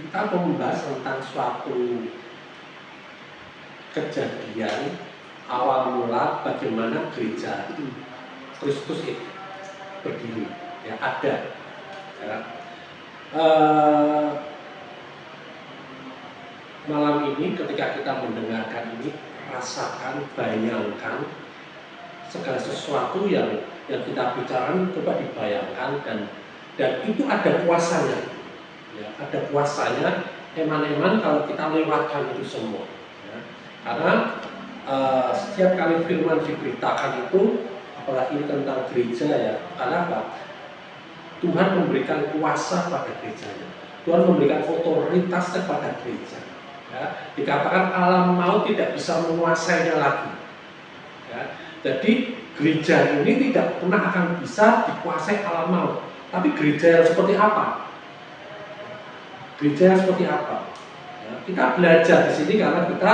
kita membahas tentang suatu kejadian awal mula bagaimana gereja Kristus itu berdiri, ya ada. Ya. Malam ini ketika kita mendengarkan ini, rasakan, bayangkan segala sesuatu yang kita bicarakan, coba dibayangkan dan itu ada kuasanya, ya, ada kuasanya. Eman-eman kalau kita lewatkan itu semua, ya. Karena setiap kali firman diberitakan itu, apalagi tentang gereja, ya, karena apa? Tuhan memberikan kuasa pada gerejanya, Tuhan memberikan otoritas kepada gereja. Ya, dikatakan alam maut tidak bisa menguasainya lagi. Ya, jadi gereja ini tidak pernah akan bisa dikuasai alam maut. Tapi gereja yang seperti apa? Gereja yang seperti apa? Ya, kita belajar di sini karena kita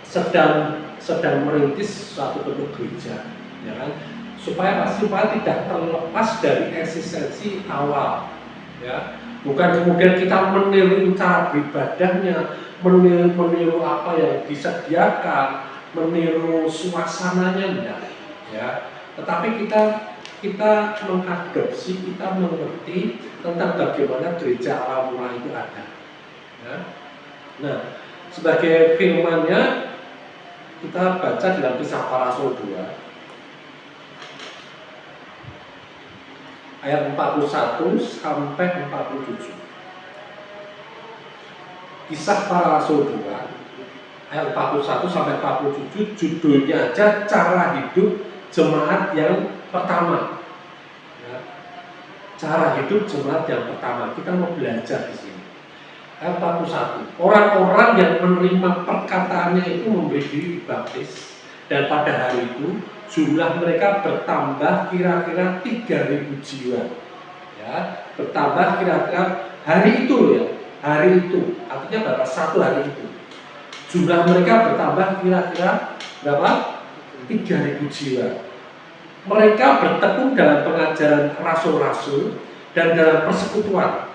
sedang merintis suatu bentuk gereja, ya kan? Supaya tidak terlepas dari eksistensi awal, ya. Bukan kemudian kita meniru cara beribadahnya, meniru apa yang disediakan, meniru suasananya, enggak, ya. Tetapi kita mengadopsi, kita mengerti tentang bagaimana gereja awal mula itu ada, ya. Nah, sebagai firman-Nya kita baca dalam Kisah Para Rasul 2 ayat 41 sampai 47. Kisah Para Rasul 2 ayat 41 sampai 47, judulnya aja cara hidup jemaat yang pertama, ya. Cara hidup jemaat yang pertama, kita mau belajar di sini. Ayat 41, orang-orang yang menerima perkataannya itu memberi diri dibaptis, dan pada hari itu jumlah mereka bertambah kira-kira 3.000 jiwa, ya, bertambah kira-kira hari itu, ya, hari itu artinya berapa? Satu hari itu jumlah mereka bertambah kira-kira berapa? 3.000 jiwa. Mereka bertekun dalam pengajaran rasul-rasul dan dalam persekutuan,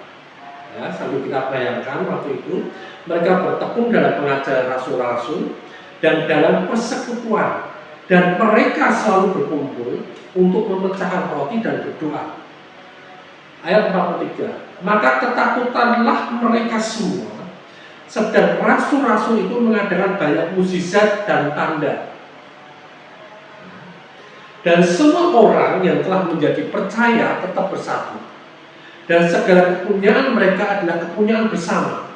ya, sambil kita bayangkan waktu itu mereka bertekun dalam pengajaran rasul-rasul dan dalam persekutuan, dan mereka selalu berkumpul untuk memecahkan roti dan berdoa. Ayat 43, maka ketakutanlah mereka semua, sedang rasul-rasul itu mengadakan banyak mukjizat dan tanda. Dan semua orang yang telah menjadi percaya tetap bersatu, dan segala kepunyaan mereka adalah kepunyaan bersama.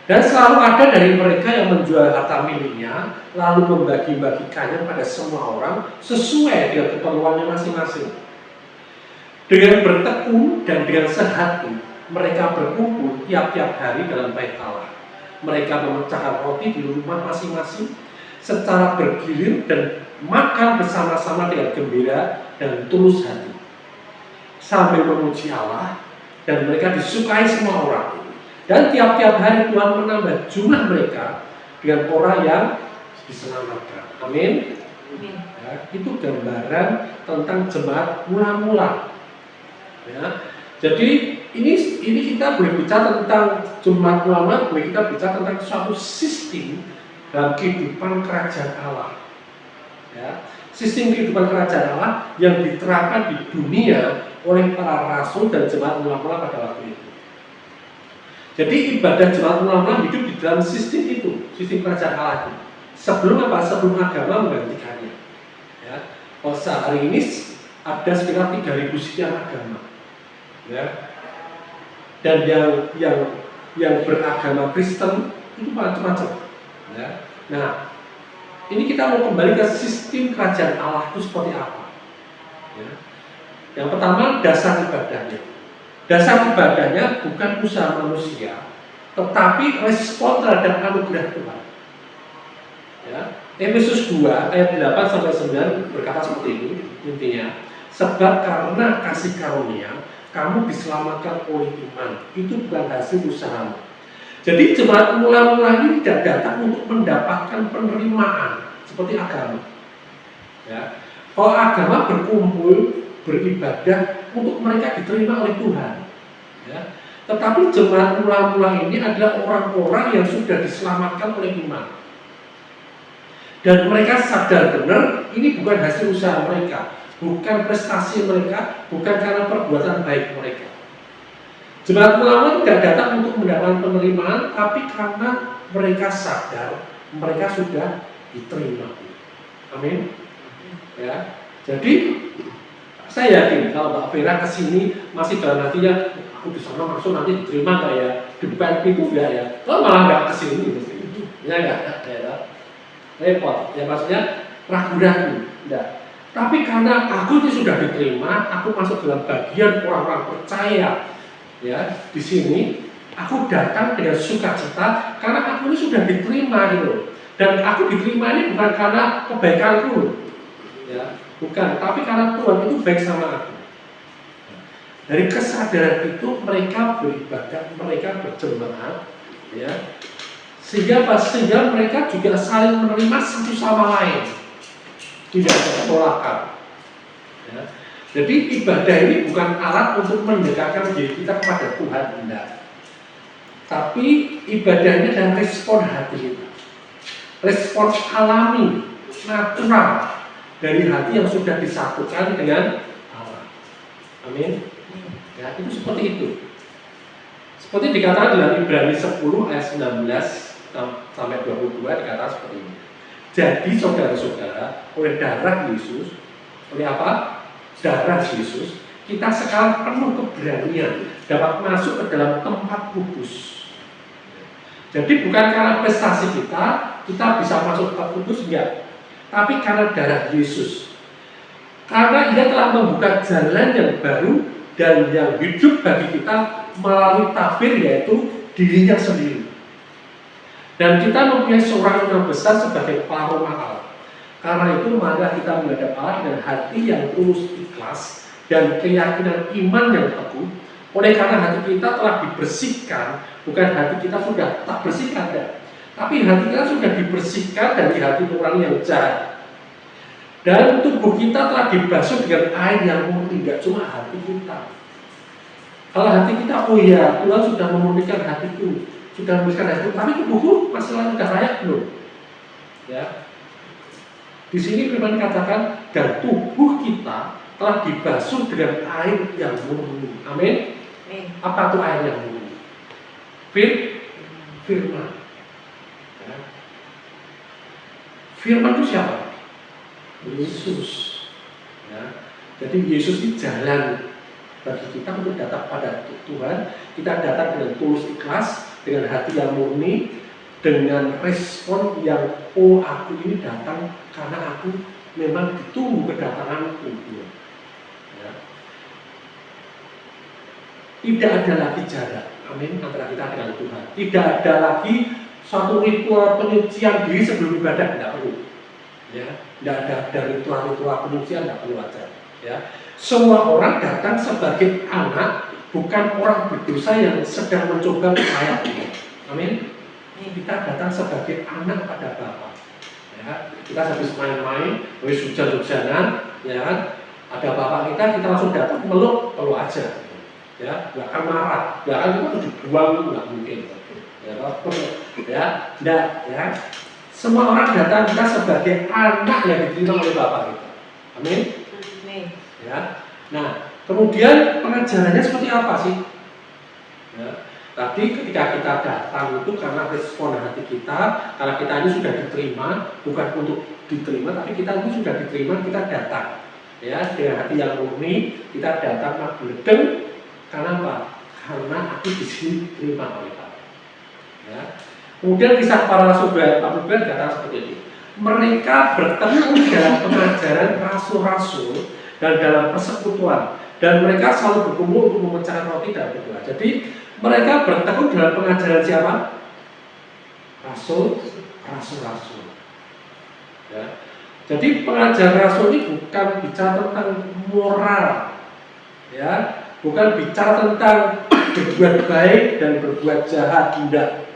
Dan selalu ada dari mereka yang menjual harta miliknya, lalu membagi-bagikannya pada semua orang sesuai dengan keperluannya masing-masing. Dengan bertekun dan dengan sehati, mereka berkumpul tiap-tiap hari dalam bait Allah. Mereka memecahkan roti di rumah masing-masing secara bergilir dan makan bersama-sama dengan gembira dan tulus hati, sambil memuji Allah, dan mereka disukai semua orang. Dan tiap-tiap hari Tuhan menambah jumlah mereka dengan orang yang diselamatkan. Amin. Ya, itu gambaran tentang jemaat mula-mula. Ya, jadi ini kita boleh bicara tentang jemaat mula-mula, boleh kita bicara tentang suatu sistem dalam kehidupan kerajaan Allah. Ya, sistem kehidupan kerajaan Allah yang diterapkan di dunia oleh para rasul dan jemaat mula-mula pada waktu itu. Jadi ibadah jemaat mula-mula hidup di dalam sistem itu, sistem kerajaan Allah itu. Sebelum apa? Sebelum agama menggantikannya. Ya, kalau hari ini ada sekitar 3.000 sekian agama. Ya, dan yang beragama Kristen itu macam-macam. Ya. Nah, ini kita mau kembali ke sistem kerajaan Allah itu seperti apa. Ya. Yang pertama, dasar ibadahnya. Dasar ibadahnya bukan usaha manusia, tetapi respon terhadap anugerah Tuhan. Ya. Efesus 2 ayat 8 sampai 9 berkata seperti ini, intinya, sebab karena kasih karunia kamu diselamatkan oleh iman, itu bukan hasil usahamu. Jadi jemaat mula-mula ini tidak datang untuk mendapatkan penerimaan seperti agama. Ya. Kalau agama berkumpul, beribadah untuk mereka diterima oleh Tuhan. Ya. Tetapi jemaat mula-mula ini adalah orang-orang yang sudah diselamatkan oleh iman. Dan mereka sadar benar ini bukan hasil usaha mereka, bukan prestasi mereka, bukan karena perbuatan baik mereka. Jemaat mula-mula tidak datang untuk mendapatkan penerimaan, tapi karena mereka sadar mereka sudah diterima. Amin. Ya. Jadi saya yakin kalau Mbak Vera kesini masih dalam hatinya, aku di sana masuk nanti diterima nggak ya? Di depan pintu nggak ya? Kalau malah nggak kesini, ya nggak? Ya, repot. Ya maksudnya ragu-ragu. Enggak. Tapi karena aku itu sudah diterima, aku masuk dalam bagian orang-orang percaya. Ya, di sini aku datang dengan sukacita karena aku ini sudah diterima gitu. Dan aku diterima ini bukan karena kebaikanku, ya, bukan. Tapi karena Tuhan itu baik sama aku. Dari kesadaran itu mereka beribadah, mereka berjemaat, ya, sehingga mereka juga saling menerima satu sama lain, tidak ada penolakan. Ya. Jadi ibadah ini bukan alat untuk mendekatkan diri kita kepada Tuhan, tidak. Tapi ibadah ini adalah respon hati kita, respon alami, natural dari hati yang sudah disatukan dengan Allah. Amin. Ya, itu seperti itu. Seperti dikatakan dalam Ibrani 10 ayat 19 sampai 22 dikatakan seperti ini. Jadi saudara-saudara, oleh darah Yesus, oleh apa? Darah Yesus, kita sekarang penuh keberanian dapat masuk ke dalam tempat kudus. Jadi bukan karena prestasi kita bisa masuk ke tempat kudus, enggak. Tapi karena darah Yesus. Karena Ia telah membuka jalan yang baru dan yang hidup bagi kita melalui tabir, yaitu dirinya sendiri. Dan kita mempunyai seorang yang besar sebagai paroma Allah. Karena itu mari kita menghadap Allah dengan hati yang tulus ikhlas dan keyakinan iman yang teguh. Oleh karena hati kita telah dibersihkan, bukan hati kita sudah tak bersihkan, tapi hati kita sudah dibersihkan dari hati orang yang jahat. Dan tubuh kita telah dibasuh dengan air yang murni, tidak cuma hati kita. Kalau hati kita, oh iya, Tuhan sudah memurnikan hatiku, sudah membersihkan hatiku, tapi tubuhku masih sudah layak belum? Ya. Di sini firman katakan, dan tubuh kita telah dibasuh dengan air yang murni. Amin. Apa itu air yang murni? Firman. Ya. Firman itu siapa? Yesus. Ya. Jadi Yesus ini jalan bagi kita untuk datang pada Tuhan. Kita datang dengan tulus ikhlas, dengan hati yang murni, dengan respon yang oh aku ini datang karena aku memang ditunggu kedatanganku. Ya. Tidak ada lagi jarak, amin, antara kita dengan Tuhan. Tidak ada lagi suatu ritual penyucian diri sebelum ibadah, tidak perlu. Ya, tidak ada ritual penyucian, tidak perlu aja. Ya. Semua orang datang sebagai anak, bukan orang berdosa yang sedang mencoba upaya. Amin. Kita datang sebagai anak pada Bapa. Ya, kita habis main-main, habis hujan-hujanan, ya kan? Ada Bapak kita langsung datang meluk aja. Ya, nggak akan marah, nggak akan kita dibuang, nggak mungkin. Enggak, ya. Semua orang datang kita sebagai anak yang diterima oleh Bapak kita. Amin. Ya. Nah, kemudian pengajarannya seperti apa sih? Ya. Tadi ketika kita datang itu karena respon hati kita, karena kita ini sudah diterima, bukan untuk diterima, tapi kita ini sudah diterima, kita datang. Ya, dengan hati yang murni, kita datang magledeng. Karena apa? Karena aku di sini diterima oleh Bapak. Ya. Kemudian kisah para rasul kata seperti ini. Mereka bertemu dalam pengajaran rasul-rasul dan dalam persekutuan, dan mereka selalu berkumpul untuk memecahkan roti dan berdoa. Jadi mereka bertemu dalam pengajaran siapa? Rasul-rasul. Ya. Jadi pengajaran rasul ini bukan bicara tentang moral, ya, bukan bicara tentang berbuat baik dan berbuat jahat, tidak.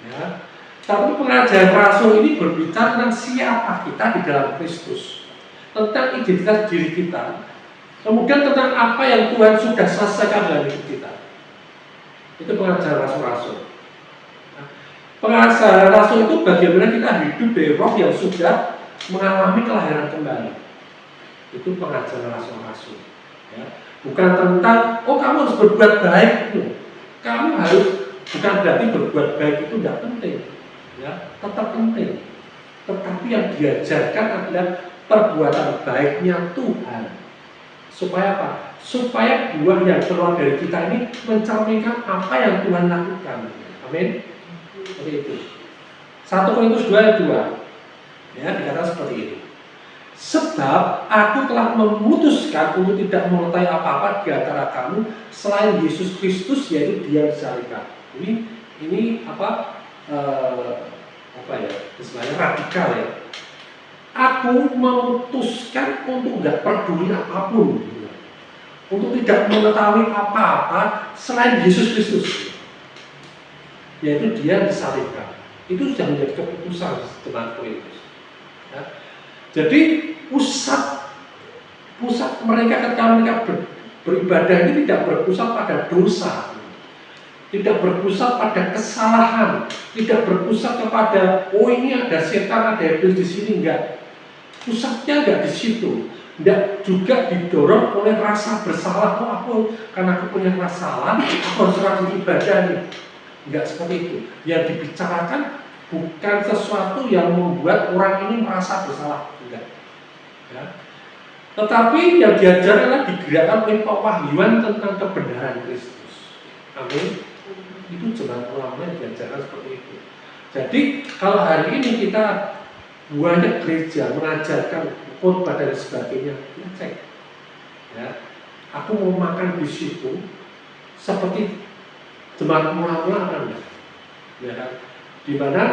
Ya. Tapi pengajaran rasul ini berbicara tentang siapa kita di dalam Kristus, tentang identitas diri kita, kemudian tentang apa yang Tuhan sudah selesaikan dalam hidup kita. Itu pengajaran rasul-rasul. Nah, pengajaran rasul itu bagaimana kita hidup dari roh yang sudah mengalami kelahiran kembali. Itu pengajaran rasul-rasul. Ya. Bukan tentang, oh kamu harus berbuat baik. Kamu harus, bukan berarti berbuat baik itu tidak penting. Ya, tetap penting. Tetapi yang diajarkan adalah perbuatan baiknya Tuhan. Supaya apa? Supaya buah yang keluar dari kita ini mencerminkan apa yang Tuhan lakukan. Amin. Seperti itu. 1 Korintus 2 ayat 2. Ya, dikatakan seperti itu. Sebab aku telah memutuskan untuk tidak menyertai apa-apa di antara kamu selain Yesus Kristus, yaitu Dia disalibkan. Ini apa ya? Istilahnya radikal ya. Aku memutuskan untuk tidak peduli apapun, untuk tidak mengetahui apa-apa selain Yesus Kristus, yaitu Dia disalibkan. Itu sudah menjadi keputusan jemaat Korintus. Ya. Jadi pusat mereka ketika mereka beribadah ini tidak berpusat pada dosa, tidak berpusat pada kesalahan, tidak berpusat kepada oh ini ada setan, ada iblis di sini, enggak. Pusatnya enggak di situ. Enggak juga didorong oleh rasa bersalah. Oh aku karena aku punya masalah, aku harus rajin ibadah nih. Enggak seperti itu. Yang dibicarakan bukan sesuatu yang membuat orang ini merasa bersalah, enggak. Ya. Tetapi yang diajar adalah digerakkan oleh pewahyuan tentang kebenaran Kristus. Amin. Itu jemaat ulama yang diajarkan seperti itu. Jadi kalau hari ini kita banyak gereja mengajarkan khotbah dan sebagainya, kita cek. Ya, aku mau makan di situ seperti jemaat ulama kan? Ya kan? Di mana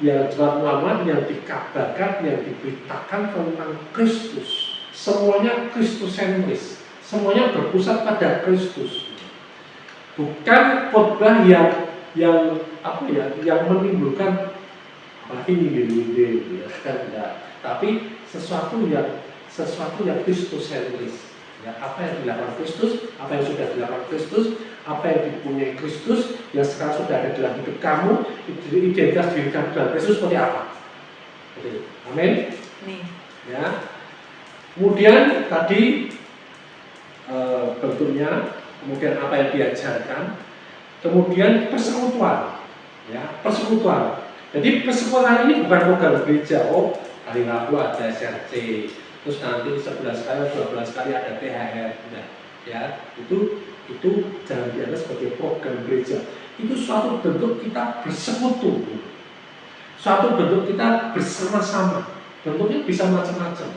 ya jemaat ulama yang dikabarkan, yang diberitakan tentang Kristus, semuanya Kristusentris, semuanya berpusat pada Kristus. Bukan khotbah yang menimbulkan apalagi nyindir-nyindir ya kan enggak, tapi sesuatu yang Kristusentris. Ya, apa yang dilakukan Kristus, apa yang sudah dilakukan Kristus, apa yang dipunyai Kristus, yang sekarang sudah ada dalam hidup kamu, identitas diri kamu dalam Kristus seperti apa? Jadi, amin. Ya. Kemudian tadi bentuknya, kemudian apa yang diajarkan, kemudian persekutuan, ya persekutuan. Jadi persekutuan ini bukan program gereja. Oh, hari Rabu ada SRC, terus nanti 11 kali, 12 kali ada THR. Nah, ya itu jangan dianggap sebagai program gereja. Itu suatu bentuk kita bersekutu, suatu bentuk kita bersama-sama. Bentuknya bisa macam-macam,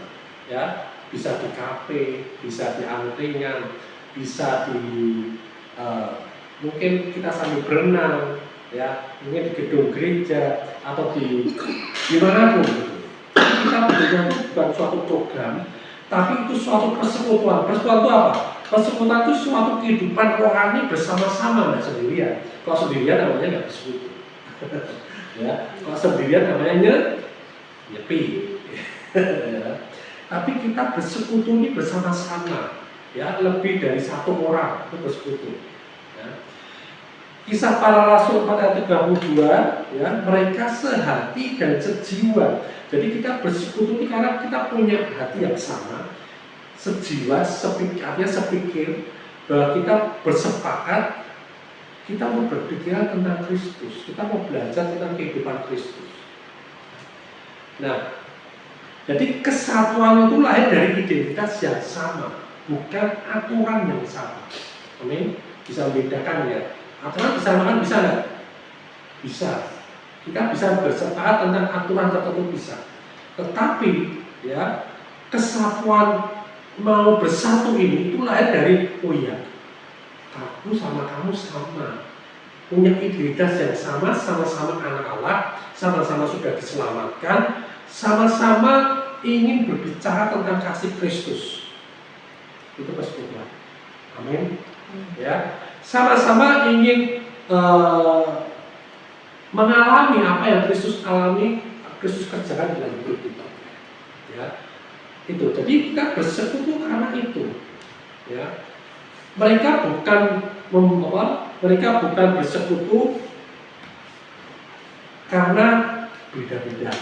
ya bisa di kafe, bisa di angkringan, bisa di mungkin kita sambil berenang, ya mungkin di gedung gereja atau di dimanapun. Kita berikan bukan suatu program, tapi itu suatu persekutuan. Persekutuan itu apa? Persekutuan itu suatu kehidupan rohani bersama-sama, nggak sendirian. Kalau sendirian namanya nggak bersekutu. Ya, kalau sendirian namanya nyepi. Ya. Tapi kita bersekutu ini bersama-sama, ya lebih dari satu orang itu bersekutu. Ya. Kisah para Rasul 4 ayat 32, ya mereka sehati dan sejiwa. Jadi kita bersekutu ini karena kita punya hati yang sama, sejiwa, sepikir bahwa kita bersepakat, kita mau berpikiran tentang Kristus, kita mau belajar tentang kehidupan Kristus. Nah, jadi kesatuan itu lahir dari identitas yang sama, bukan aturan yang sama. Amin. Bisa membedakan ya. Aturan disamakan bisa nggak? Bisa. Kita bisa bersepakat tentang aturan tertentu bisa. Tetapi ya kesatuan mau bersatu ini itu lahir dari oh iya, aku sama kamu sama, punya identitas yang sama, sama-sama anak Allah, sama-sama sudah diselamatkan, sama-sama ingin berbicara tentang kasih Kristus. Itu persekutuan. Amin. Ya, sama-sama ingin mengalami apa yang Kristus alami, Kristus kerjakan dalam hidup kita. Ya, itu. Jadi kita bersekutu karena itu. Ya, mereka bukan Mereka bukan bersekutu karena beda-beda.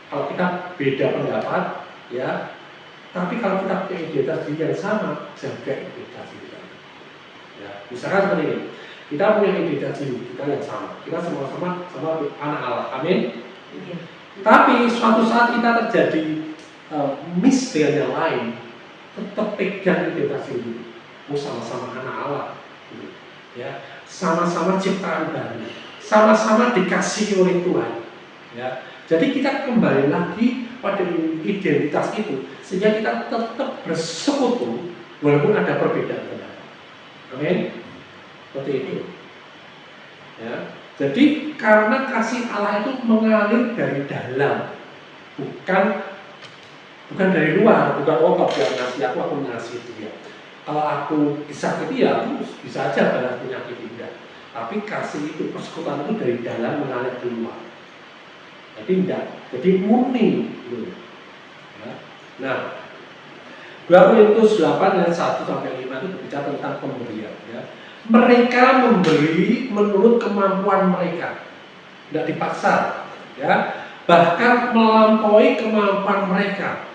Kalau kita beda pendapat, ya, tapi kalau kita punya identitas diri yang sama, jaga identitas diri. Ya, misalkan seperti ini, kita punya identitas diri kita yang sama, kita sama-sama anak Allah, amin. Tapi suatu saat kita terjadi miss dengan yang lain, tetap pegang identitas diri. Sama-sama anak Allah, ya, sama-sama ciptaan baru, sama-sama dikasihi oleh Tuhan, ya. Jadi kita kembali lagi pada identitas itu, sehingga kita tetap bersekutu walaupun ada perbedaan pendapat. Amin. Seperti itu. Ya. Jadi karena kasih Allah itu mengalir dari dalam, bukan dari luar, bukan kalau dia ngasih aku mengasihi dia. Kalau aku disakiti ya aku bisa aja balas menyakiti dia. Tapi kasih itu, persekutuan itu dari dalam mengalir keluar. Jadi tidak, jadi murni. Ya. Nah, 2 Korintus 8 ayat 1 sampai 5 itu berbicara tentang pemberian. Ya. Mereka memberi menurut kemampuan mereka, tidak dipaksa, ya. Bahkan melampaui kemampuan mereka.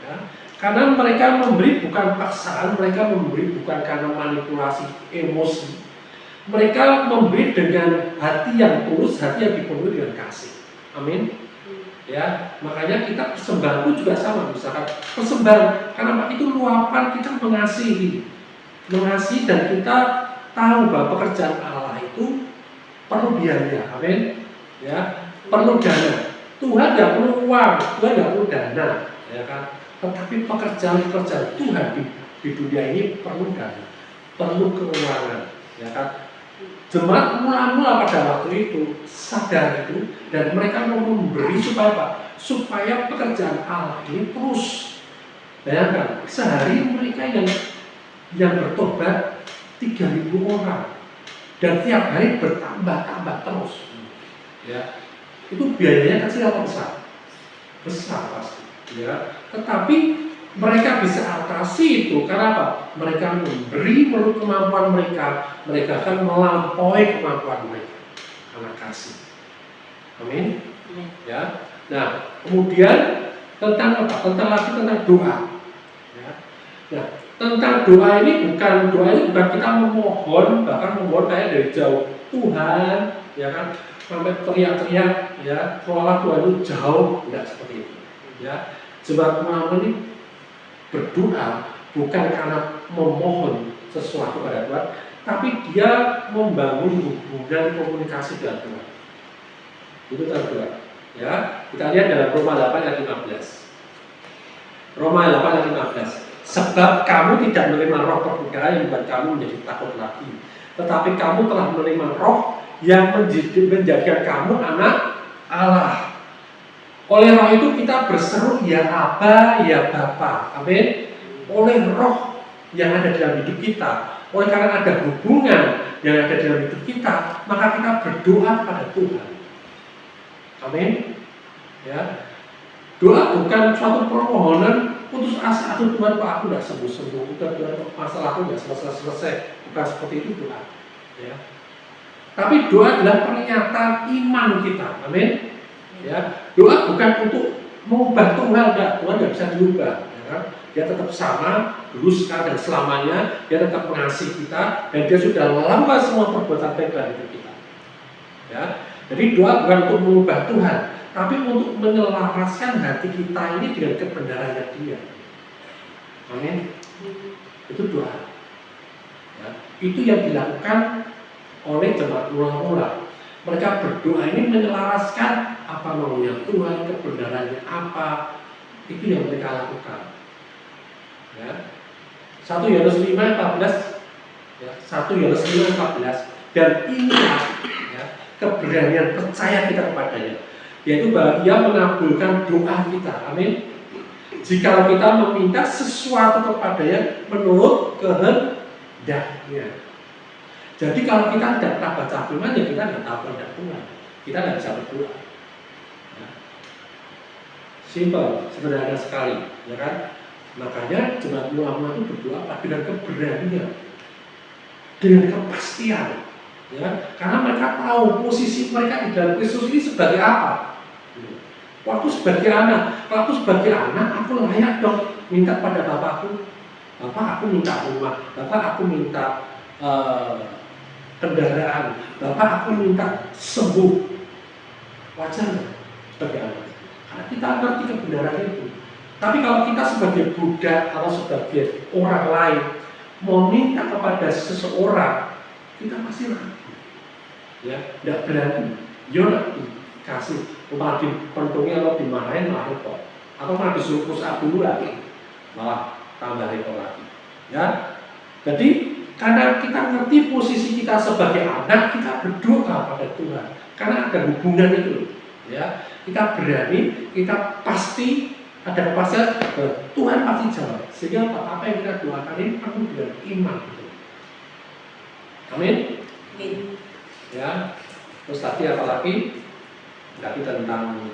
Ya. Karena mereka memberi bukan paksaan, mereka memberi bukan karena manipulasi emosi. Mereka memberi dengan hati yang tulus, hati yang dipenuhi dengan kasih. Amin. Ya, makanya kita persembahan itu juga sama, misalkan persembahan karena itu luapan kita mengasihi dan kita tahu bahwa pekerjaan Allah itu perlu biaya, amin. Ya, perlu dana. Tuhan tidak perlu uang, Tuhan tidak perlu dana, ya kan. Tetapi pekerjaan Tuhan di dunia ini perlu dana, perlu keuangan, ya kan. Jemaat mula-mula pada waktu itu sadar itu dan mereka mau memberi supaya apa? Supaya pekerjaan Allah ini terus. Bayangkan sehari mereka yang bertobat 3.000 orang dan tiap hari bertambah terus. Ya, itu biayanya kecil atau besar? Besar pasti. Ya, tetapi mereka bisa atasi itu karena apa? Mereka memberi menurut kemampuan mereka. Mereka akan melampaui kemampuan mereka karena kasih. Amin. Ya. Nah, kemudian tentang apa? Tentang doa. Ya. Nah, tentang doa ini bukan kita memohon, bahkan memohon kayak dari jauh. Tuhan, ya kan, sampai teriak-teriak, ya, seolah Tuhan itu jauh, tidak seperti itu. Ya, sebab ini berdoa bukan karena memohon sesuatu pada Tuhan, tapi dia membangun hubungan komunikasi dengan Tuhan. Itu terdoa. Ya, kita lihat dalam Roma 8 ayat 15. Roma 8 ayat 15. Sebab kamu tidak menerima roh perbudakan yang membuat kamu menjadi takut lagi, tetapi kamu telah menerima roh yang menjadikan kamu anak Allah. Oleh roh itu kita berseru ya Aba, ya Bapa. Amin. Oleh roh yang ada dalam hidup kita, oleh karena ada hubungan yang ada dalam hidup kita, maka kita berdoa pada Tuhan. Amin. Ya. Doa bukan suatu permohonan putus asa, Tuhan Pak aku tidak sembuh-sembuh, Tuhan masalahku tidak selesai. Bukan seperti itu doa. Ya. Tapi doa adalah pernyataan iman kita. Amin. Ya, doa bukan untuk mengubah Tuhan, Tuhan tidak bisa diubah, ya kan? Dia tetap sama, dulu, sekarang dan selamanya. Dia tetap mengasihi kita dan dia sudah melakukan semua perbuatan baik dalam hidup kita. Ya, jadi doa bukan untuk mengubah Tuhan, tapi untuk menyelaraskan hati kita ini dengan kebenarannya Dia. Amin. Itu doa. Ya, itu yang dilakukan oleh jemaat mula-mula. Mereka berdoa ini menyelaraskan apa maunya Tuhan, kebenarannya apa, itu yang mereka lakukan. Ya. 1 Yohanes 5:14, ya, 1 Yohanes 5:14, dan inilah ya, keberanian percaya kita kepadanya, yaitu bahwa Dia mengabulkan doa kita. Amin. Jika kita meminta sesuatu kepadanya menurut kehendaknya. Jadi kalau kita tidak pernah baca firman, ya kita tidak tahu kehendak Tuhan. Kita tidak bisa berdoa. Ya. Simpel, sederhana sekali, ya kan? Makanya jemaat mula-mula itu berdoa dengan keberanian. dengan kepastian, ya, karena mereka tahu posisi mereka di dalam Kristus ini sebagai apa. Waktu sebagai anak, aku layak dong minta pada Bapakku, Bapak aku minta rumah, Bapak aku minta kendaraan, Bapak aku minta sembuh. Wajar sebagai anak, karena kita ngerti kebenaran itu. Tapi kalau kita sebagai budak atau sebagai orang lain mau minta kepada seseorang, kita pasti ragu, ya, tidak berani. Yo nanti kasih, malah dipentungnya atau dimarahin malah repot, atau malah disuruh push up dulu lagi, malah tambah repot lagi. Ya, jadi karena kita ngerti posisi kita sebagai anak, kita berdoa pada Tuhan, karena ada hubungan itu, ya. Kita berani, kita pasti ada kepastian Tuhan pasti jawab. Sehingga apa yang kita doakan ini penuh dengan iman. Amin. Amin. Ya. Terus tadi apa lagi? Tadi tentang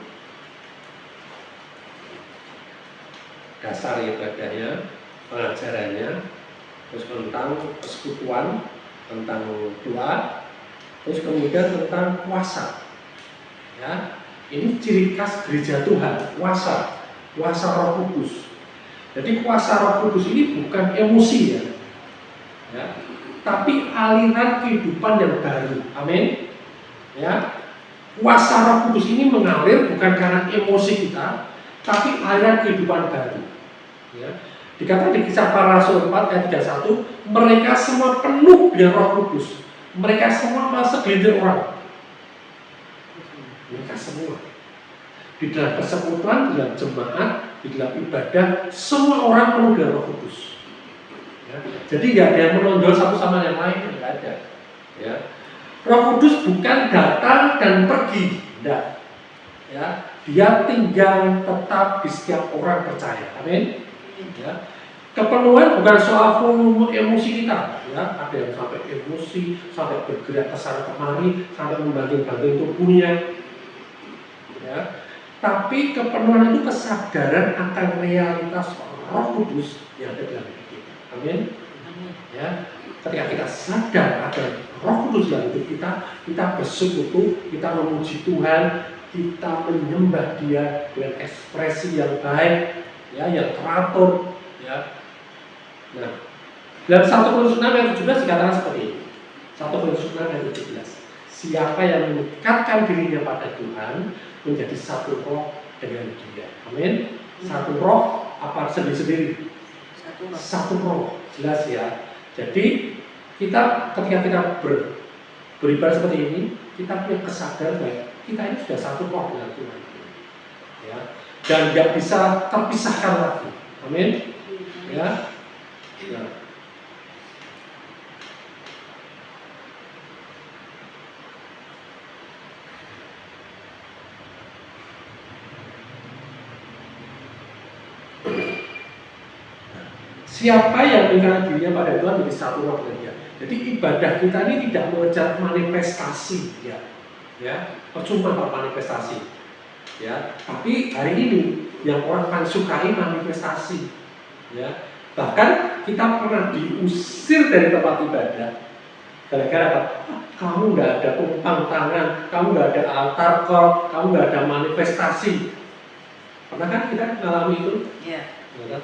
dasar ibadahnya, pengajarannya, terus tentang persekutuan, tentang doa, terus kemudian tentang kuasa. Ya, ini ciri khas gereja Tuhan, kuasa Roh Kudus. Jadi kuasa Roh Kudus ini bukan emosi ya, tapi aliran kehidupan yang baru. Amin. Ya, kuasa Roh Kudus ini mengalir bukan karena emosi kita, tapi aliran kehidupan baru. Ya. Dikatakan di Kisah Para Rasul 4 ayat 31, mereka semua penuh dengan Roh Kudus. Mereka semua segelintir orang. Mereka semua di dalam persekutuan, di dalam jemaat, di dalam ibadah, semua orang penuh dengan Roh Kudus. Ya. Jadi nggak ada yang menonjol satu sama yang lain, nggak ada. Ya. Roh Kudus bukan datang dan pergi, tidak. Ya. Dia tinggal tetap di setiap orang percaya. Amin. Ya. Kepenuhan bukan soal volume emosi kita, ya. Ada yang sampai emosi, sampai bergerak ke sana kemari, sampai membanting-banting tubuhnya, ya. Tapi kepenuhan itu kesadaran akan realitas Roh Kudus yang ada dalam hidup kita. Amin. Ya. Ketika kita sadar akan Roh Kudus dalam hidup kita, kita bersekutu, kita memuji Tuhan, kita menyembah Dia dengan ekspresi yang baik, ya, yang teratur, ya. Nah, dalam 1 Korintus 6 ayat 17 dikatakan seperti ini. 1 Korintus 6 ayat 17. Siapa yang mengikatkan dirinya pada Tuhan menjadi satu roh dengan Dia. Amin. Satu roh apa sendiri-sendiri? Satu roh. Jelas ya. Jadi kita ketika kita beribadah seperti ini, kita punya kesadaran bahwa kita ini sudah satu roh dengan Tuhan. Ya. Dan tidak bisa terpisahkan lagi. Amin. Ya. Nah. Siapa yang mengikatkan dirinya pada Tuhan menjadi satu roh dengan Dia. Jadi ibadah kita ini tidak mengejar manifestasi, ya, percuma kalau manifestasi, ya. Tapi hari ini yang orang paling sukai manifestasi, ya. Bahkan kita pernah diusir dari tempat ibadah gara-gara apa? Kamu nggak ada tumpang tangan, kamu nggak ada altar call, kamu nggak ada manifestasi. Pernah kan kita mengalami itu? Iya. Ya.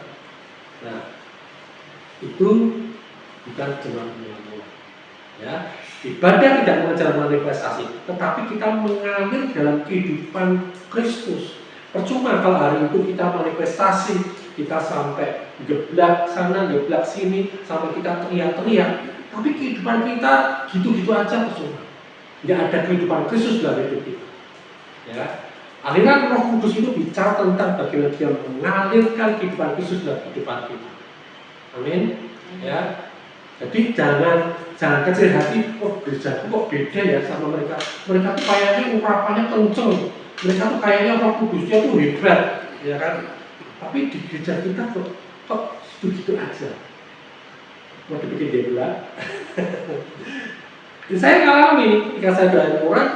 Nah, itu bukan jemaat penyambung. Ya, ibadah tidak mengejar manifestasi, tetapi kita mengalir dalam kehidupan Kristus. Percuma kalau hari itu kita manifestasi, kita sampai geblak sana, geblak sini, sampai kita teriak-teriak, tapi kehidupan kita gitu-gitu aja percuma. Tidak ada kehidupan Kristus dalam hidup kita. Ya, aliran Roh Kudus itu bicara tentang bagaimana Dia mengalirkan kehidupan Kristus dalam kehidupan kita. Amin. Ya. Jadi jangan kecil hati. Oh, gerejaku kok beda ya sama mereka. Mereka tuh kayaknya ungkapannya kenceng. Mereka tuh kayaknya Roh Kudusnya tuh hebat, ya kan? Tapi di gereja kita kok gitu aja. Mau dibikin debat. Saya ngalami ketika saya doain orang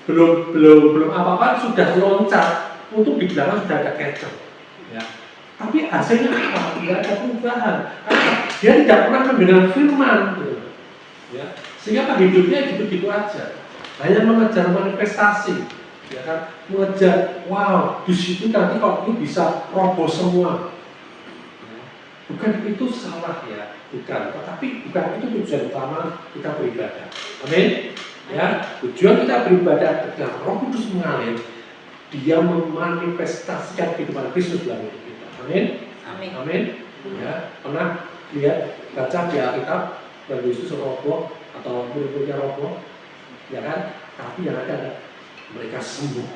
belum apa-apa sudah loncat untuk di belakang sudah ada kecap. Ya. Tapi hasilnya apa? Tidak ada perubahan. Karena dia tidak pernah mendengar firman. Gitu. Ya, sehingga hidupnya gitu-gitu aja, hanya mengejar manifestasi, ya kan, mengejar wow di situ nanti kalau itu bisa roboh semua. Bukan itu salah ya, bukan. Tetapi bukan itu tujuan utama kita beribadah. Amin. Ya, tujuan kita beribadah ketika Roh Kudus mengalir, Dia memanifestasikan kehidupan Kristus dalam hidup kita. Amin. Amin. Amin. Ya, pernah lihat baca di Alkitab bahwa Yesus roboh atau murid-muridnya roboh, ya kan? Tapi yang ada mereka sembuh,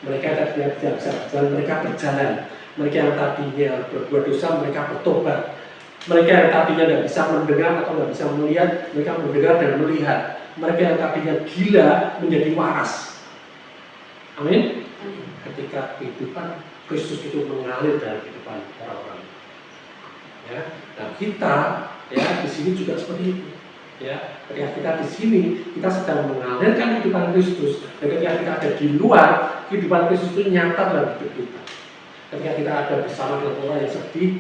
mereka ada tidak bisa berjalan, mereka berjalan. Mereka yang tadinya berbuat dosa, mereka bertobat. Mereka yang tadinya tidak bisa mendengar atau tidak bisa melihat, mereka mendengar dan melihat. Mereka yang tadinya gila menjadi waras. Amin. Ketika kehidupan Kristus itu mengalir dalam kehidupan orang-orang. Ya, nah kita ya di sini juga seperti itu. Ya, ketika kita di sini kita sedang mengalirkan kehidupan Kristus, dan ketika kita ada di luar, kehidupan Kristus itu nyata dalam hidup kita. Ketika kita ada bersama dengan orang yang sedih,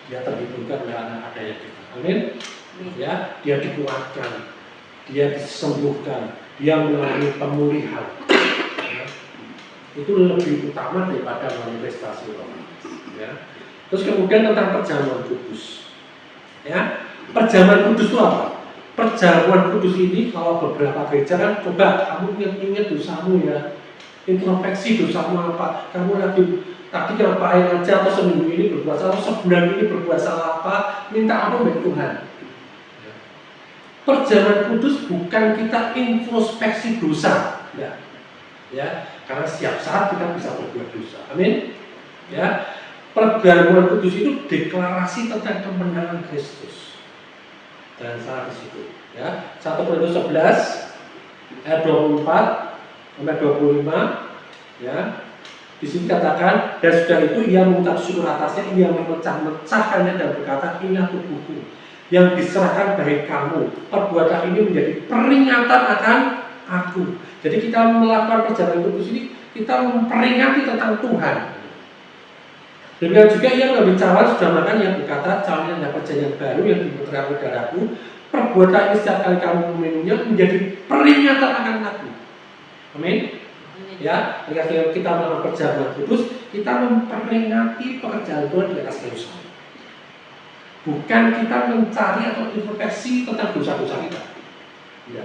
dia terhiburkan oleh adanya kita. Amin. Ya, dia dikuatkan, dia disembuhkan, dia mengalami pemulihan. Ya, itu lebih utama daripada manifestasi orang. Ya. Terus kemudian tentang perjamuan kudus. Ya, perjamuan kudus itu apa? Perjamuan kudus ini kalau beberapa gereja kan coba kamu ingat-ingat dosamu ya, introspeksi dosamu apa, kamu lagi tadi ngapain aja, atau seminggu ini berbuat salah, atau sebulan ini berbuat salah apa, minta ampun dari Tuhan. Perjamuan kudus bukan kita introspeksi dosa, ya, karena setiap saat kita bisa berbuat dosa. Amin. Ya, perjamuan kudus itu deklarasi tentang kemenangan Kristus. Dan salah di situ. Ya, 1 Korintus 11 ayat 24 sampai 25. Ya, di sini katakan, dan sudah itu ia mengucap syukur atasnya, ia memecah-mecahkannya dan berkata, inilah tubuhku yang diserahkan bagi kamu. Perbuatan ini menjadi peringatan akan aku. Jadi kita melakukan perjamuan kudus ini, kita memperingati tentang Tuhan. Demikian juga ia mengambil cawan sudah makan yang berkata, cawan yang dapat perjanjian baru yang diputarkan oleh darahku. Perbuatan ini setiap kali kamu meminumnya menjadi peringatan akan aku. Amin. Ya, ketika kita melakukan perjamuan kudus, kita memperingati pekerjaan Tuhan di atas kayu salib. Bukan kita mencari atau introspeksi tentang dosa-dosa kita. Ya.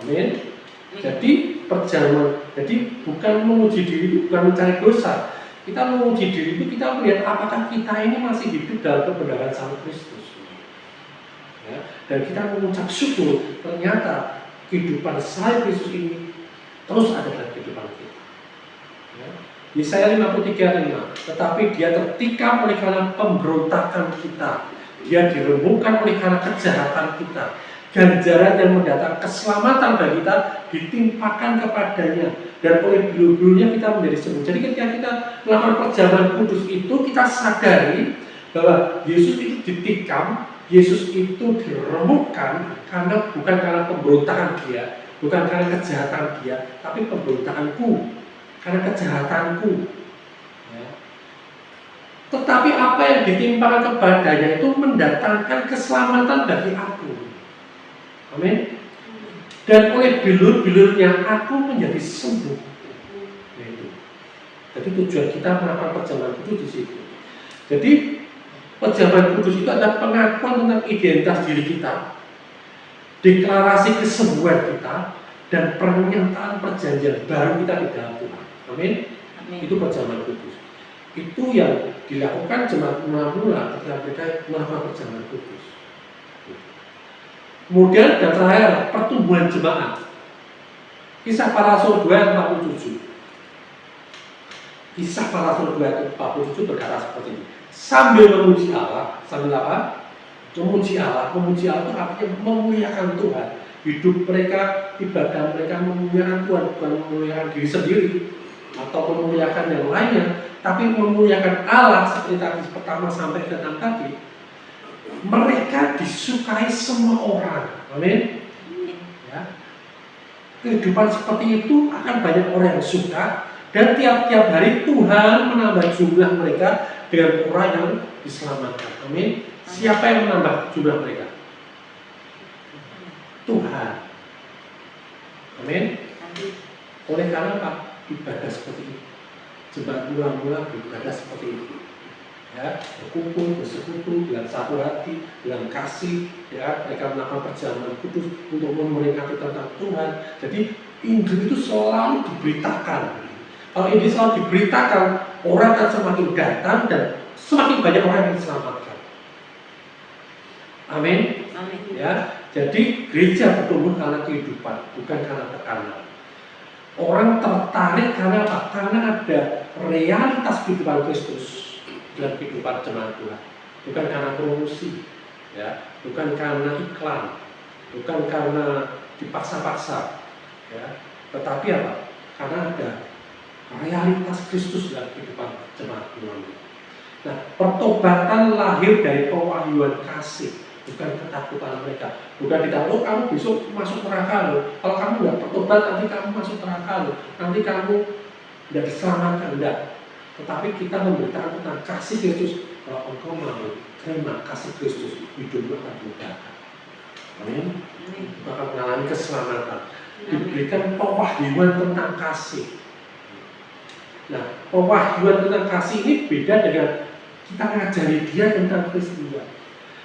Amin. Jadi perjamuan, jadi bukan menguji diri, bukan mencari dosa. Kita menguji diri itu kita melihat apakah kita ini masih hidup dalam kebenaran Sang Kristus. Ya, dan kita mengucap syukur ternyata kehidupan Sang Kristus ini terus ada dalam kehidupan kita. Ya. Yesaya 53:5, tetapi dia tertikam oleh karena pemberontakan kita, dia diremukkan oleh karena kejahatan kita. Ganjaran yang mendatang keselamatan bagi kita ditimpakan kepadanya, dan oleh bulu-bulunya kita menjadi sembuh. Jadi ketika kita melakukan perjamuan kudus itu, kita sadari bahwa Yesus itu ditikam, Yesus itu diremukkan bukan karena pemberontakan dia, bukan karena kejahatan dia, tapi pemberontakanku, karena kejahatanku. Ya. Tetapi apa yang ditimpakan kepadanya itu mendatangkan keselamatan bagi aku. Amin. Dan oleh bilur-bilurnya aku menjadi sembuh. Jadi tujuan kita melakukan perjamuan kudus di situ. Jadi perjamuan kudus itu adalah pengakuan tentang identitas diri kita, deklarasi kesembuhan kita, dan pernyataan perjanjian baru kita di dalam Tuhan. Amin. Itu perjamuan kudus. Itu yang dilakukan jemaat mula-mula ketika mereka melakukan perjamuan kudus. Kemudian dan terakhir pertumbuhan jemaat. Kisah Para Rasul 2 ayat 47. Kisah Para Rasul 2 ayat 47 berkata seperti ini. Sambil memuji Allah, sambil apa? Memuji Allah itu artinya memuliakan Tuhan. Hidup mereka, ibadah mereka memuliakan Tuhan, bukan memuliakan diri sendiri atau memuliakan yang lainnya, tapi memuliakan Allah seperti tadi pertama sampai ke 6 tadi. Mereka disukai semua orang. Amin. Ya. Kehidupan seperti itu akan banyak orang yang suka, dan tiap-tiap hari Tuhan menambah jumlah mereka dengan orang yang diselamatkan. Amin. Siapa yang menambah jumlah mereka? Tuhan. Amin. Oleh karena apa? Ibadah seperti itu. Jemaat mula-mula beribadah seperti itu. Ya, berkumpul, bersekutu dengan satu hati, dengan kasih, ya, mereka melakukan perjalanan kudus untuk memperingati tentang Tuhan. Jadi Injil itu selalu diberitakan. Kalau Injil selalu diberitakan, orang akan semakin datang dan semakin banyak orang yang diselamatkan. Amin. Amin. Ya, jadi gereja bertumbuh karena kehidupan, bukan karena tekanan. Orang tertarik karena apa? Karena ada realitas kehidupan Kristus dalam kehidupan jemaat Tuhan. Bukan karena promosi, ya, bukan karena iklan, bukan karena dipaksa-paksa, ya, tetapi apa? Karena ada realitas Kristus dalam kehidupan jemaat Tuhan. Nah, pertobatan lahir dari pewahyuan kasih, bukan ketakutan mereka. Bukan ditanya, oh kamu besok masuk neraka loh. Kalau kamu nggak bertobat, nanti kamu masuk neraka loh. Nanti kamu tidak diselamatkan, enggak. Tetapi kita memberitakan tentang kasih Kristus. Kalau engkau mau terima kasih Kristus, hidupmu akan diubahkan. Amin. Akan mengalami keselamatan. Diberikan pewahyuan tentang kasih. Nah, pewahyuan tentang kasih ini beda dengan kita mengajari dia tentang peristiwa.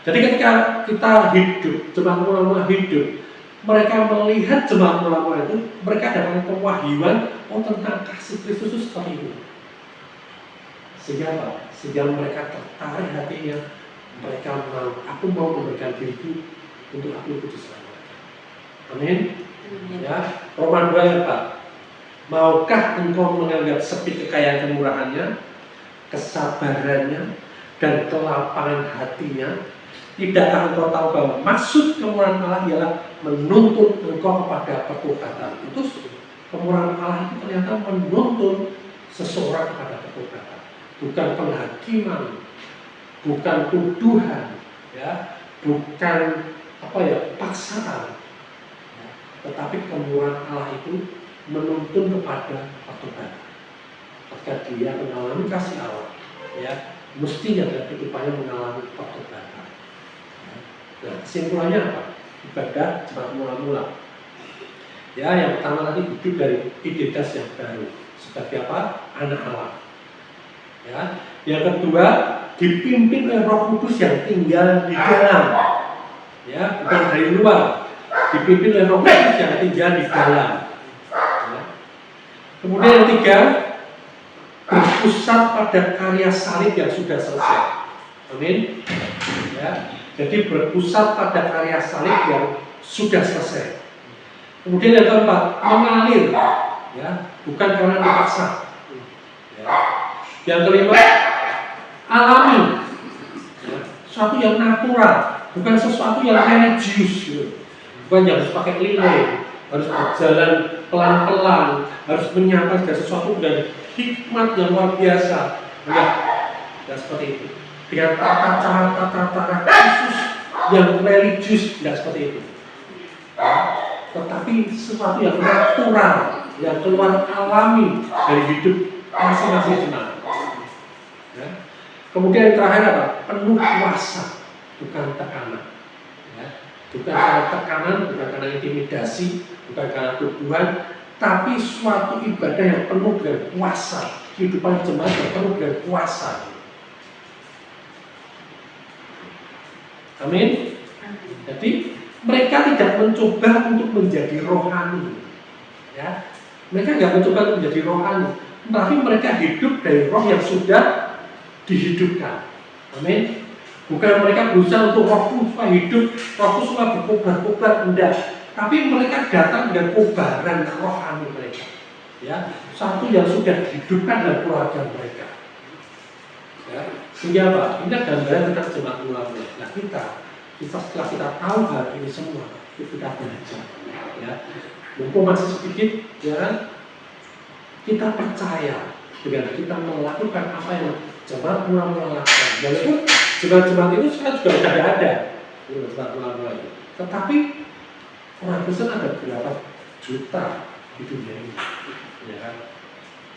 Jadi ketika kita hidup, jemaat mula-mula hidup, mereka melihat jemaat mula-mula itu, mereka dapat pewahyuan tentang kasih Kristus itu seperti itu. Sehingga apa? Sehingga mereka tertarik hatinya, mereka mau, aku mau memberikan diriku untuk aku itu diselamatkan. Amin. Ya, Roma 2 ya Pak. Maukah engkau menganggap sepi kekayaan kemurahannya, kesabarannya, dan kelapangan hatinya? Tidakkah engkau tahu bahwa maksud kemurahan Allah ialah menuntun engkau kepada pertobatan? Itu kemurahan Allah itu ternyata menuntun seseorang kepada pertobatan, bukan penghakiman, bukan tuduhan, ya, bukan paksaan, ya, tetapi kemurahan Allah itu menuntun kepada pertobatan. Ketika dia mengalami kasih Allah, ya, mestinya dalam kehidupannya mengalami pertobatan. Nah, kesimpulannya apa? Ibadah jemaat mula-mula. Ya, yang pertama tadi hidup dari identitas yang baru sebagai apa? Anak Allah. Ya, yang kedua dipimpin oleh Roh Kudus yang tinggal di dalam. Ya, bukan dari luar. Dipimpin oleh Roh Kudus yang tinggal di dalam. Ya. Kemudian yang ketiga, berpusat pada karya salib yang sudah selesai. Amin. Ya. Jadi berpusat pada karya salib yang sudah selesai. Kemudian yang keempat, mengalir, ya, bukan karena dipaksa. Ya. Yang kelima, alami, ya, sesuatu yang natural, bukan sesuatu yang religius, gitu. Bukan yang harus pakai nilai, harus berjalan pelan-pelan, harus menyampaikan sesuatu dengan hikmat yang luar biasa. Enggak seperti itu. Dengan tata-cara khusus yang religius, tidak seperti itu. Tetapi sesuatu yang natural, yang keluar alami dari hidup masing-masing jemaat. Ya. Kemudian yang terakhir apa? Penuh kuasa, bukan tekanan. Ya. Bukan karena tekanan, bukan karena intimidasi, bukan karena tuduhan, tapi suatu ibadah yang penuh dengan kuasa, kehidupan jemaat yang penuh dengan kuasa. Amin. Jadi mereka tidak mencoba untuk menjadi rohani, ya. Mereka nggak mencoba untuk menjadi rohani, tapi mereka hidup dari roh yang sudah dihidupkan. Amin. Bukan mereka berusaha untuk rohku supaya hidup, rohku supaya berkobar-kobar, enggak. Tapi mereka datang dengan kobaran rohani mereka, ya. Satu yang sudah dihidupkan dalam keluarga mereka. Ya, sehingga apa? Ini gambaran tentang jemaat mula-mula. Nah, setelah kita tahu hal ini semua, kita belajar. Ya, mumpung masih sedikit, ya, kita percaya dengan kita melakukan apa yang jemaat mula-mula lakukan. Walaupun jemaat-jemaat itu sekarang juga sudah ada, jemaat mula-mula itu. Tetapi orang Kristen ada berapa juta di dunia ini? Ya,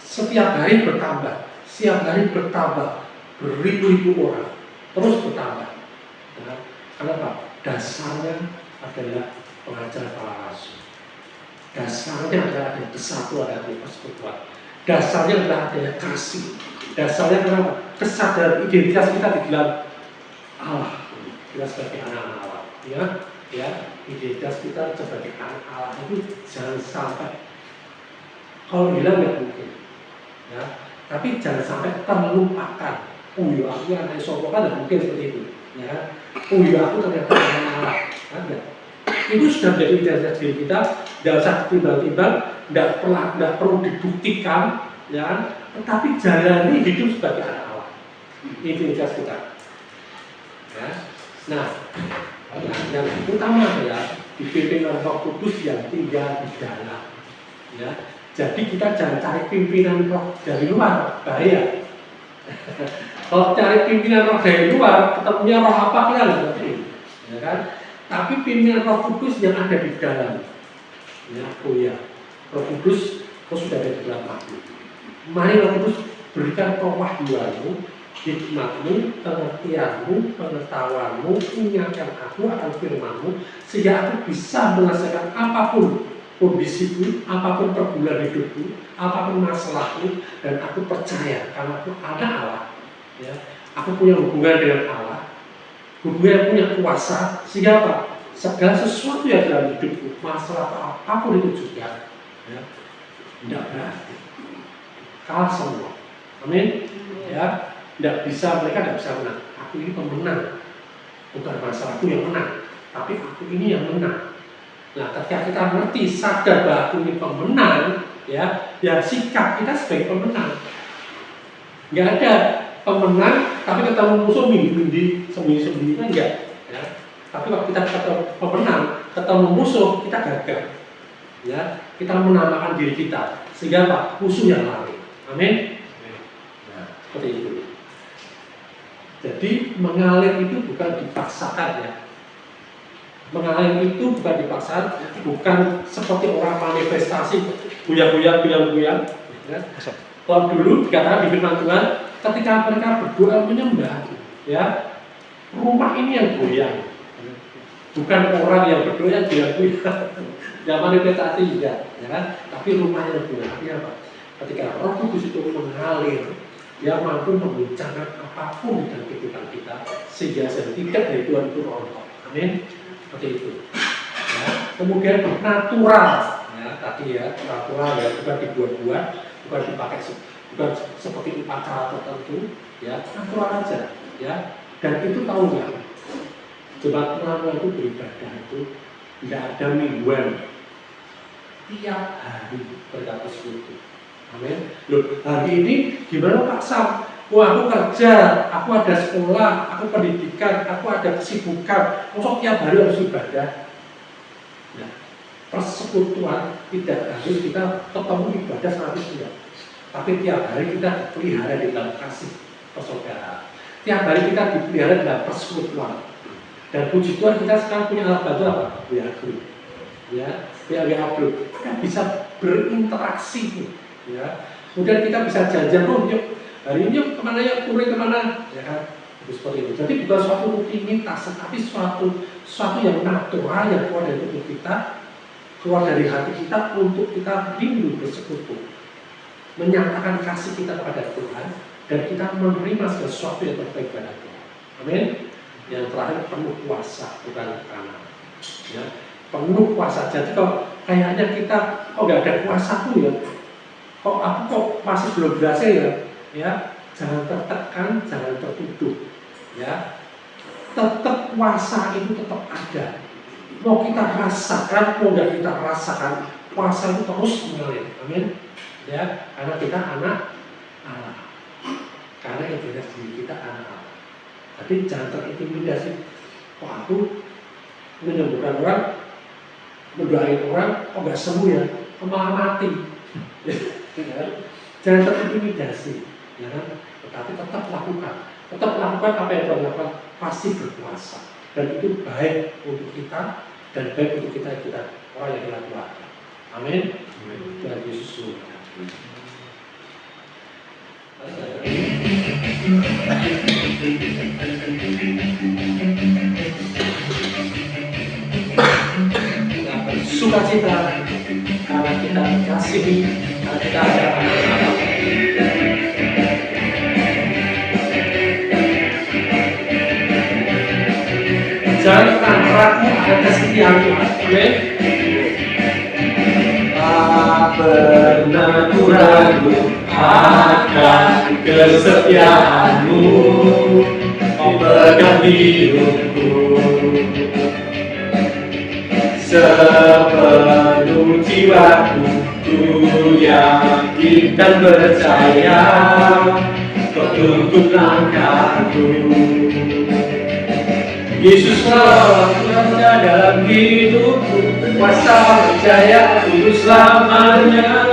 setiap hari bertambah, beribu-ribu orang terus bertambah. Kenapa? Dasarnya adalah pengajar para rasul. Dasarnya adalah ada kesatuan, ada persekutuan. Dasarnya adalah adanya kasih. Dasarnya adalah kesadaran identitas kita di dalam Allah. Kita sebagai anak-anak Allah. Ya, identitas kita sebagai anak Allah itu jangan sampai kalau hilang nggak mungkin. Ya, tapi jangan sampai terlupakan. Oh iya, aku anak sopo kan mungkin seperti itu. Ya, oh iya, aku ternyata anak Allah. Ada. Itu sudah menjadi identitas diri kita. Tidak usah timbang-timbang, tidak perlu dibuktikan, ya. Tetapi jalani hidup sebagai anak Allah. Identitas kita. Ya. Nah, yang utama ya dipimpin oleh Roh Kudus yang tinggal di dalam. Ya. Jadi kita jangan cari pimpinan roh dari luar, bahaya. Kalau cari pimpinan roh dari luar, ketemunya roh apa kita nggak ngerti, ya kan? Tapi pimpinan Roh Kudus yang ada di dalam. Ya, oh ya, Roh Kudus, kau sudah ada di dalam aku. Mari Roh Kudus berikan kewahyuanmu, hikmatmu, pengertianmu, pengetahuanmu, ingatkan aku akan firmanmu, sehingga aku bisa menyelesaikan apapun kondisiku, apapun pergumulan hidupku, apapun masalahku, dan aku percaya karena aku anak Allah. Ya, aku punya hubungan dengan Allah, hubungan yang punya kuasa, sehingga apa? Segala sesuatu yang dalam hidupku, masalah apapun itu juga, ya, tidak berarti. Kalah semua. Amin. Ya, tidak bisa, mereka tidak bisa menang. Aku ini pemenang, bukan masalahku yang menang, tapi aku ini yang menang. Nah, ketika kita mengerti, sadar bahwa aku ini pemenang, ya sikap kita sebagai pemenang. Nggak ada pemenang, tapi ketemu musuh mindi sembunyi-sembunyi kan enggak. Ya. Tapi kalau kita ketemu pemenang, ketemu musuh, kita gagal. Ya, kita menamakan diri kita, sehingga apa? Musuh yang lari. Amin. Nah, seperti itu. Jadi mengalir itu bukan dipaksakan ya. Mengalir itu bukan dipaksakan, bukan seperti orang manifestasi goyang-goyang. Ya. Kalau dulu dikatakan di firman Tuhan, ketika mereka berdoa menyembah, ya rumah ini yang goyang, bukan orang yang berdoa yang goyang. Yang manifestasi juga, ya kan? Tapi rumahnya yang goyang. Artinya apa? Ketika Roh Kudus itu mengalir, dia mampu membincangkan apapun dalam kehidupan kita, sehingga tidak dari Tuhan itu rontok. Amin. Seperti itu. Ya. Kemudian natural, ya tadi ya natural ya, bukan dibuat-buat, bukan dipakai, bukan seperti upacara tertentu, ya natural aja, ya. Dan itu tahu nggak? Jemaat pelaku itu beribadah itu tidak ada mingguan, tiap hari berkata seperti. Amin. Loh, hari ini gimana Pak Sam? Wah, aku kerja, aku ada sekolah, aku pendidikan, aku ada kesibukan. Masa tiap hari harus ibadah? Nah, persekutuan tidak harus kita ketemu ibadah 100 jam. Tapi tiap hari kita dipelihara di dalam kasih persaudaraan. Tiap hari kita dipelihara dalam persekutuan. Dan puji Tuhan kita sekarang punya alat bantu apa? WA Group. Ya, WA Group. Kita bisa berinteraksi, ya. Kemudian kita bisa jajan, yuk hari ini kemana ya, kuring kemana, ya kan? Seperti itu. Jadi bukan suatu rutinitas, tapi suatu yang natural yang keluar dari tubuh kita, keluar dari hati kita untuk kita rindu bersekutu, menyatakan kasih kita kepada Tuhan, dan kita menerima sesuatu yang terbaik pada Tuhan. Amin. Yang terakhir penuh kuasa, bukan kanan. Ya, penuh kuasa. Jadi kalau kayaknya kita nggak ada kuasa tuh ya, aku masih belum berhasil ya, jangan tertekan, jangan tertuduh, ya. Tetap kuasa itu tetap ada. Mau kita rasakan, mau nggak kita rasakan, kuasa itu terus mengalir. Amin. Ya, karena kita anak Allah. Karena identitas diri kita anak Allah. Tapi jangan terintimidasi. Aku menyembuhkan orang, mendoain orang, nggak sembuh ya, malah mati. Jangan terintimidasi. Ya kan? Tetapi tetap lakukan apa yang Tuhan lakukan, pasti berkuasa, dan itu baik untuk kita dan baik untuk kita orang yang kita keluarga. Amin. Tuhan Yesus. sukacita karena kita dikasihi, karena kita ada anak-anak. Jangan pernah ragu ada kesetiaan Tuhan. Amin. Tak pernah ragu akan kesetiaanmu, pegang hidupku. Sepenuh jiwaku, ku yakin dan percaya, kau tuntut langkahku. Yesus Tuhan dalam hidupku, kuasa percaya untuk selamanya.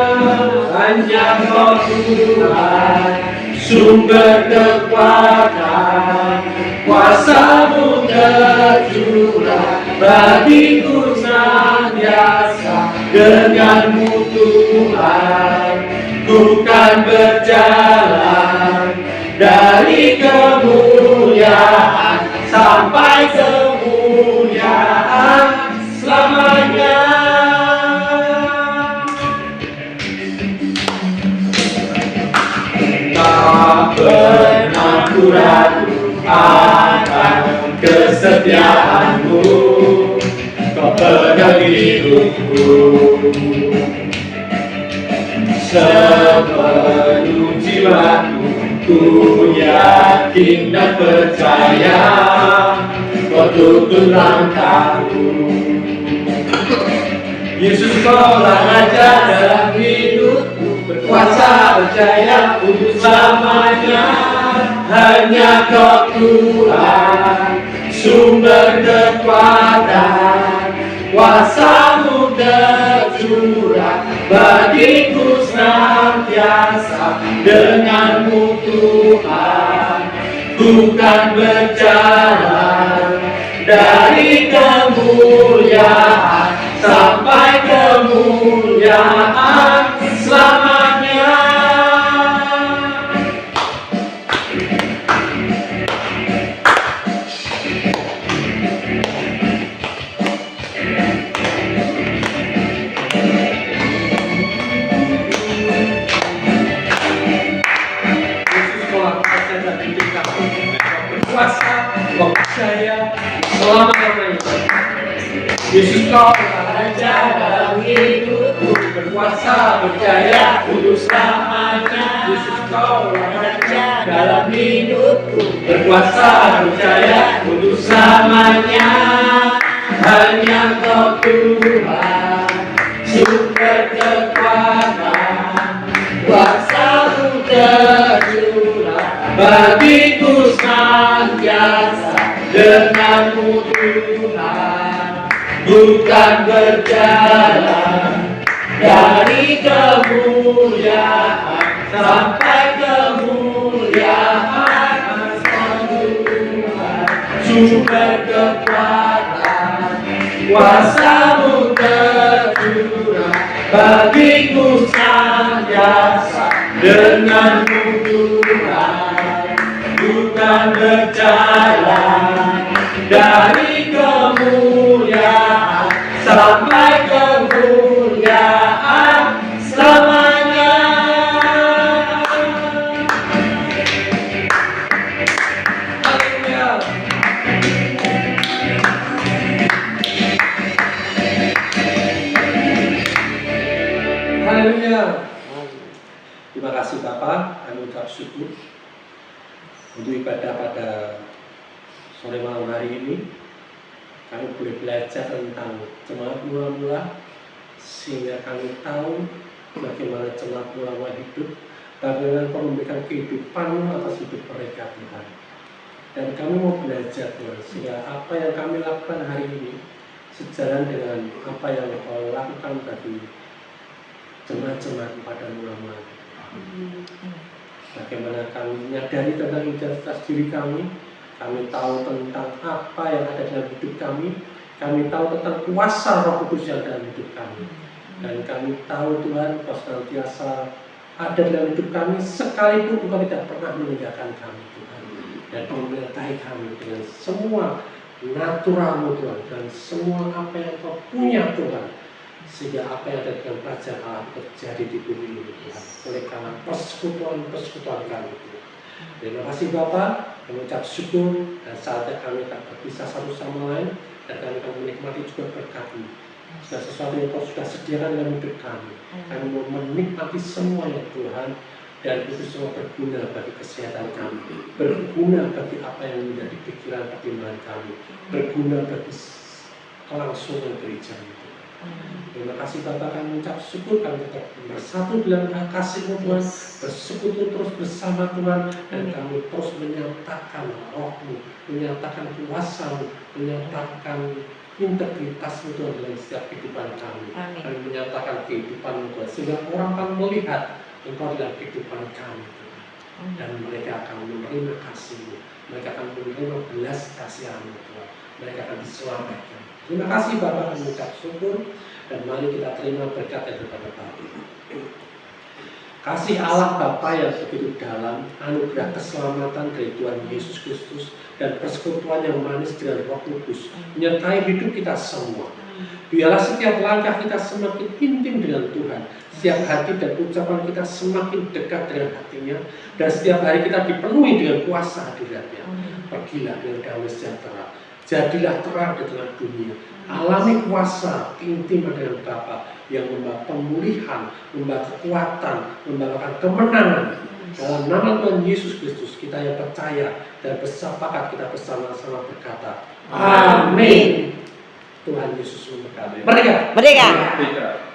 Hanya Kau Tuhan, sumber kekuatan, kuasa-Mu tercurah bagiku senantiasa. Dengan-Mu Tuhan, ku kan berjalan dari kemuliaan sampai kemuliaan selamanya. Tak pernah ku ragu akan kesetiaanmu, Kau pegang hidupku. Sepenuh jiwaku, ku yakin dan percaya, Kau tuntun langkahku. Yesus Kau lah Raja dalam hidupku, berkuasa percaya untuk selamanya. Hanya Kau Tuhan, sumber kekuatan, kuasa-Mu tercurah bagiku senantiasa. Dengan-Mu Tuhan, ku kan berjalan dari kemuliaan sampai kemuliaan selamanya. Kau percaya selama-lamanya. Yesus Kau Raja dalam hidupku, berkuasa percaya untuk selamanya. Yesus Kau Raja dalam hidupku, berkuasa percaya untuk selamanya. Hanya Kau Tuhan, sumber kekuatan, kuasa-Mu tercurah bagiku senantiasa. Dengan-Mu Tuhan, bukan berjalan dari kemuliaan sampai kemuliaan. Tuhan, sumber kekuatan, kuasa-Mu tercurah bagiku senantiasa. Dengan-Mu Tuhan, bukan berjalan dari kemuliaan sampai kemuliaan selamanya. Haleluya. Haleluya. Terima kasih Bapak, kami ucap syukur untuk ibadah pada sore malam hari ini. Kami boleh belajar tentang jemaat mula-mula, sehingga kami tahu bagaimana jemaat mula-mula hidup, bagaimana Kau memberikan kehidupan atas hidup mereka Tuhan. Dan kami mau belajar Tuhan, sehingga apa yang kami lakukan hari ini sejalan dengan apa yang Kau lakukan bagi jemaat-jemaat pada mula-mula. Bagaimana kami menyadari tentang identitas diri kami tahu tentang apa yang ada dalam hidup kami tahu tentang kuasa Roh Kudus yang dalam hidup kami, dan kami tahu Tuhan Kau senantiasa ada dalam hidup kami, sekalipun Kau tidak pernah meninggalkan kami Tuhan, dan Kau menyertai kami dengan semua natural-Mu Tuhan, dan semua apa yang Kau punya Tuhan. sehingga apa yang ada dalam kerajaan Allah terjadi di bumi ini Tuhan, oleh karena persekutuan kami Tuhan. Terima kasih Bapak, kami ucap syukur, dan saatnya kami akan berpisah satu sama lain, dan kami akan menikmati juga berkat-Mu. Segala sesuatu yang Kau sudah sediakan dalam hidup kami, kami mau menikmati semuanya Tuhan, dan itu semua berguna bagi kesehatan kami, berguna bagi apa yang menjadi pikiran pertimbangan kami, berguna bagi kelangsungan gereja itu. Terima kasih Bapak, kami ucap syukur, kami tetap bersatu dalam kasih-Mu Tuhan, bersekutu terus bersama Tuhan, dan kami terus menyatakan roh-Mu, menyatakan kuasa-Mu, menyatakan integritas-Mu Tuhan dalam setiap kehidupan kami. Kami menyatakan kehidupan-Mu Tuhan, sehingga orang akan melihat Engkau dalam kehidupan kami Tuhan, dan mereka akan menerima kasih-Mu, mereka akan menerima belas kasihan-Mu Tuhan, mereka akan diselamatkan. Terima kasih Bapak, kami ucap syukur, dan mari kita terima berkat daripada Bapak. Kasih Allah Bapa yang begitu dalam, anugerah keselamatan dari Tuhan Yesus Kristus, dan persekutuan yang manis dengan Roh Kudus menyertai hidup kita semua. Biarlah setiap langkah kita semakin intim dengan Tuhan, setiap hati dan ucapan kita semakin dekat dengan hatinya, dan setiap hari kita dipenuhi dengan kuasa hadiratnya. Pergilah dengan damai sejahtera, jadilah terang di tengah dunia, alami kuasa keintiman dengan Bapa yang membawa pemulihan, membawa kekuatan, membawakan kemenangan. Dalam nama Tuhan Yesus Kristus, kita yang percaya dan bersepakat, kita bersama-sama berkata, Amin. Tuhan Yesus memberkati. Merdeka.